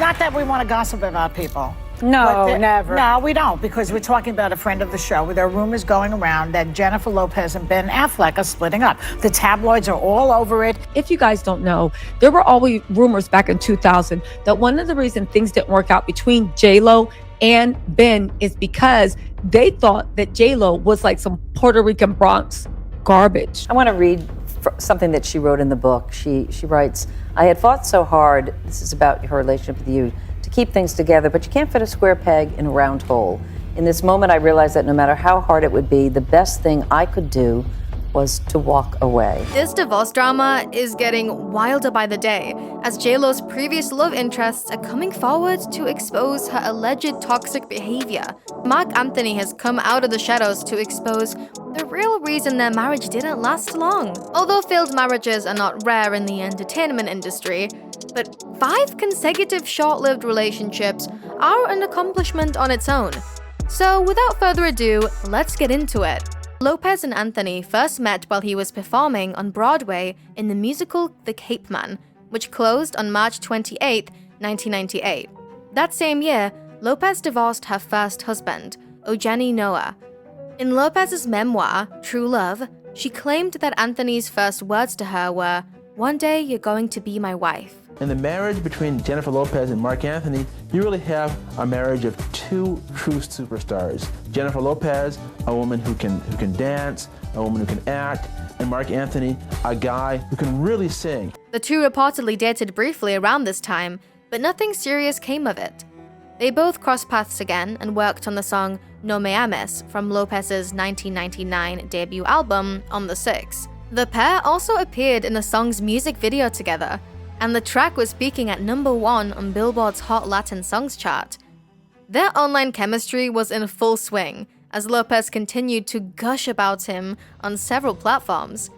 Not that we want to gossip about people. No, never. No, we don't, because we're talking about a friend of the show. There are rumors going around that Jennifer Lopez and Ben Affleck are splitting up. The tabloids are all over it. If you guys don't know, there were always rumors back in 2000 that one of the reasons things didn't work out between JLo and Ben is because they thought that JLo was like some Puerto Rican Bronx garbage. I want to read something that she wrote in the book. She writes, "I had fought so hard," this is about her relationship with you, "to keep things together, but you can't fit a square peg in a round hole. In this moment, I realized that no matter how hard it would be, the best thing I could do was to walk away." This divorce drama is getting wilder by the day, as JLo's previous love interests are coming forward to expose her alleged toxic behavior. Marc Anthony has come out of the shadows to expose the real reason their marriage didn't last long. Although failed marriages are not rare in the entertainment industry, but 5 consecutive short-lived relationships are an accomplishment on its own. So without further ado, let's get into it. Lopez and Anthony first met while he was performing on Broadway in the musical The Capeman, which closed on March 28, 1998. That same year, Lopez divorced her first husband, Eugenie Noah. In Lopez's memoir, True Love, she claimed that Anthony's first words to her were, "One day you're going to be my wife." In the marriage between Jennifer Lopez and Marc Anthony, you really have a marriage of 2 true superstars. Jennifer Lopez, a woman who can dance, a woman who can act, and Marc Anthony, a guy who can really sing. The two reportedly dated briefly around this time, but nothing serious came of it. They both crossed paths again and worked on the song No Me Ames from Lopez's 1999 debut album On the Six. The pair also appeared in the song's music video together, and the track was peaking at #1 on Billboard's Hot Latin Songs chart. Their online chemistry was in full swing, as Lopez continued to gush about him on several platforms.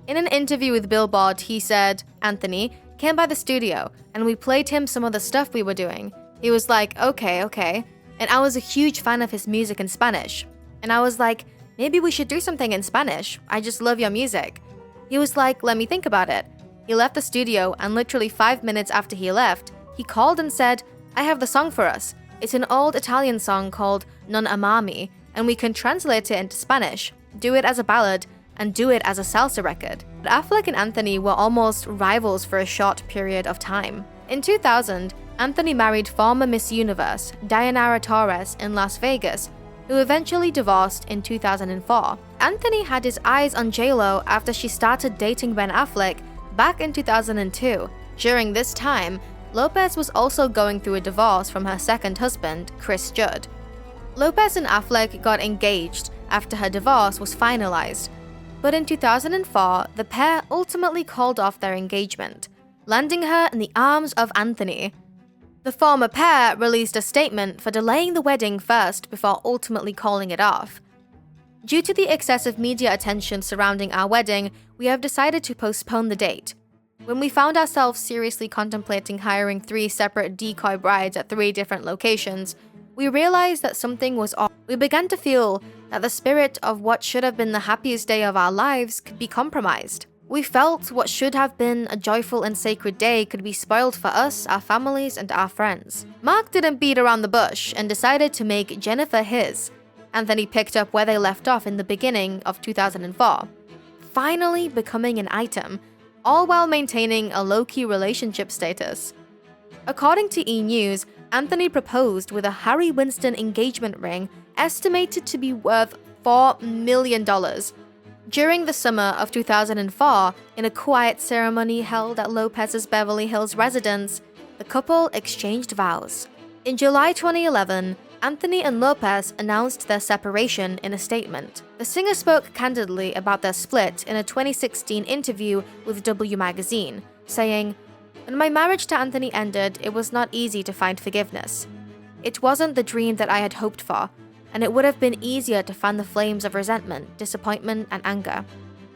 In an interview with Billboard, he said, "Anthony came by the studio, and we played him some of the stuff we were doing. He was like, okay. And I was a huge fan of his music in Spanish. And I was like, maybe we should do something in Spanish. I just love your music." He was like, "Let me think about it." He left the studio, and literally 5 minutes after he left, he called and said, "I have the song for us. It's an old Italian song called Non Amami, and we can translate it into Spanish, do it as a ballad, and do it as a salsa record." But Affleck and Anthony were almost rivals for a short period of time. In 2000, Anthony married former Miss Universe, Dayanara Torres, in Las Vegas, who eventually divorced in 2004. Anthony had his eyes on JLo after she started dating Ben Affleck back in 2002. During this time, Lopez was also going through a divorce from her second husband, Chris Judd. Lopez and Affleck got engaged after her divorce was finalized, but in 2004, the pair ultimately called off their engagement, landing her in the arms of Anthony. The former pair released a statement for delaying the wedding first before ultimately calling it off. "Due to the excessive media attention surrounding our wedding, we have decided to postpone the date. When we found ourselves seriously contemplating hiring 3 separate decoy brides at 3 different locations, we realized that something was off. We began to feel that the spirit of what should have been the happiest day of our lives could be compromised. We felt what should have been a joyful and sacred day could be spoiled for us, our families, and our friends." Marc didn't beat around the bush and decided to make Jennifer his. Anthony picked up where they left off in the beginning of 2004, finally becoming an item, all while maintaining a low-key relationship status. According to E! News, Anthony proposed with a Harry Winston engagement ring estimated to be worth $4 million. During the summer of 2004, in a quiet ceremony held at Lopez's Beverly Hills residence, the couple exchanged vows. In July 2011, Anthony and Lopez announced their separation in a statement. The singer spoke candidly about their split in a 2016 interview with W Magazine, saying, "When my marriage to Anthony ended, it was not easy to find forgiveness. It wasn't the dream that I had hoped for, and it would have been easier to fan the flames of resentment, disappointment, and anger.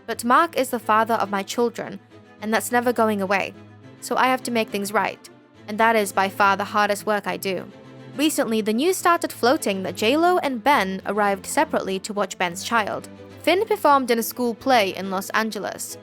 But Marc is the father of my children, and that's never going away, so I have to make things right, and that is by far the hardest work I do." Recently, the news started floating that JLo and Ben arrived separately to watch Ben's child. Finn performed in a school play in Los Angeles.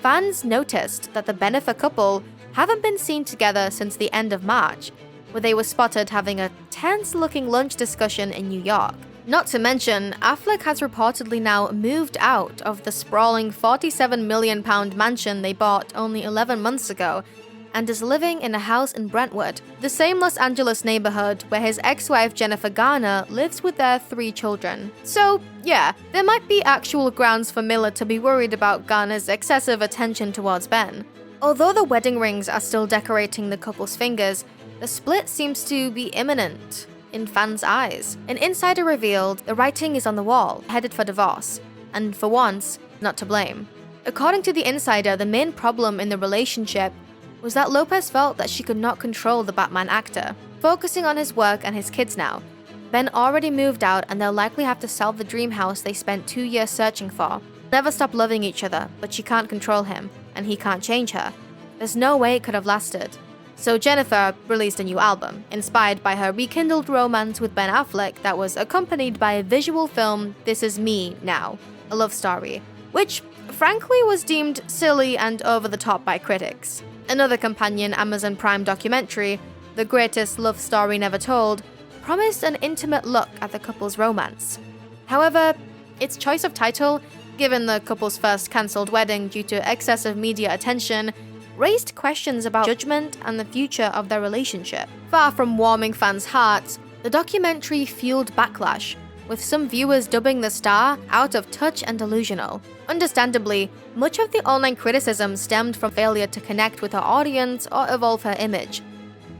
Fans noticed that the Ben Affleck couple haven't been seen together since the end of March, where they were spotted having a tense-looking lunch discussion in New York. Not to mention, Affleck has reportedly now moved out of the sprawling £47 million mansion they bought only 11 months ago, and is living in a house in Brentwood, the same Los Angeles neighborhood where his ex-wife Jennifer Garner lives with their 3 children. So, yeah, there might be actual grounds for Miller to be worried about Garner's excessive attention towards Ben. Although the wedding rings are still decorating the couple's fingers, the split seems to be imminent in fans' eyes. An insider revealed the writing is on the wall, headed for divorce, and for once, not to blame. According to the insider, the main problem in the relationship was that Lopez felt that she could not control the Batman actor. Focusing on his work and his kids now, Ben already moved out and they'll likely have to sell the dream house they spent 2 years searching for. Never stop loving each other, but she can't control him, and he can't change her. There's no way it could have lasted. So Jennifer released a new album, inspired by her rekindled romance with Ben Affleck that was accompanied by a visual film, This Is Me Now, a love story, which frankly was deemed silly and over the top by critics. Another companion Amazon Prime documentary, The Greatest Love Story Never Told, promised an intimate look at the couple's romance. However, its choice of title, given the couple's first cancelled wedding due to excessive media attention, raised questions about judgment and the future of their relationship. Far from warming fans' hearts, the documentary fueled backlash, with some viewers dubbing the star out of touch and delusional. Understandably, much of the online criticism stemmed from failure to connect with her audience or evolve her image.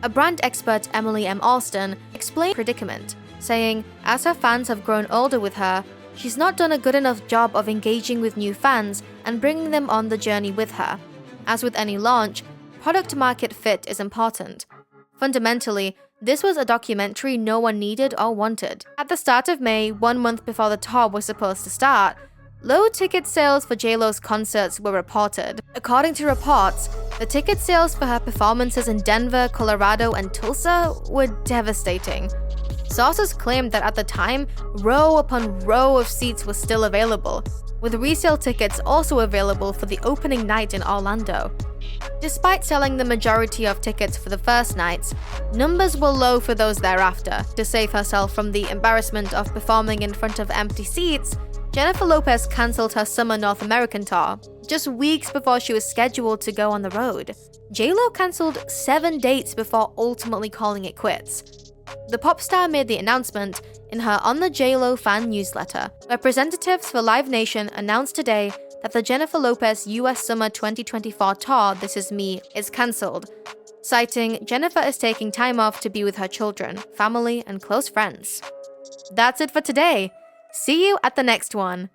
A brand expert, Emily M. Alston, explained the predicament, saying, as her fans have grown older with her, she's not done a good enough job of engaging with new fans and bringing them on the journey with her. As with any launch, product-market fit is important. Fundamentally, this was a documentary no one needed or wanted. At the start of May, 1 month before the tour was supposed to start, low ticket sales for JLo's concerts were reported. According to reports, the ticket sales for her performances in Denver, Colorado, and Tulsa were devastating. Sources claimed that at the time, row upon row of seats were still available, with resale tickets also available for the opening night in Orlando. Despite selling the majority of tickets for the first nights, numbers were low for those thereafter. To save herself from the embarrassment of performing in front of empty seats, Jennifer Lopez cancelled her summer North American tour, just weeks before she was scheduled to go on the road. JLo cancelled 7 dates before ultimately calling it quits. The pop star made the announcement in her On the JLo fan newsletter. Representatives for Live Nation announced today that the Jennifer Lopez US Summer 2024 tour, This Is Me, is cancelled, citing Jennifer is taking time off to be with her children, family, and close friends. That's it for today. See you at the next one.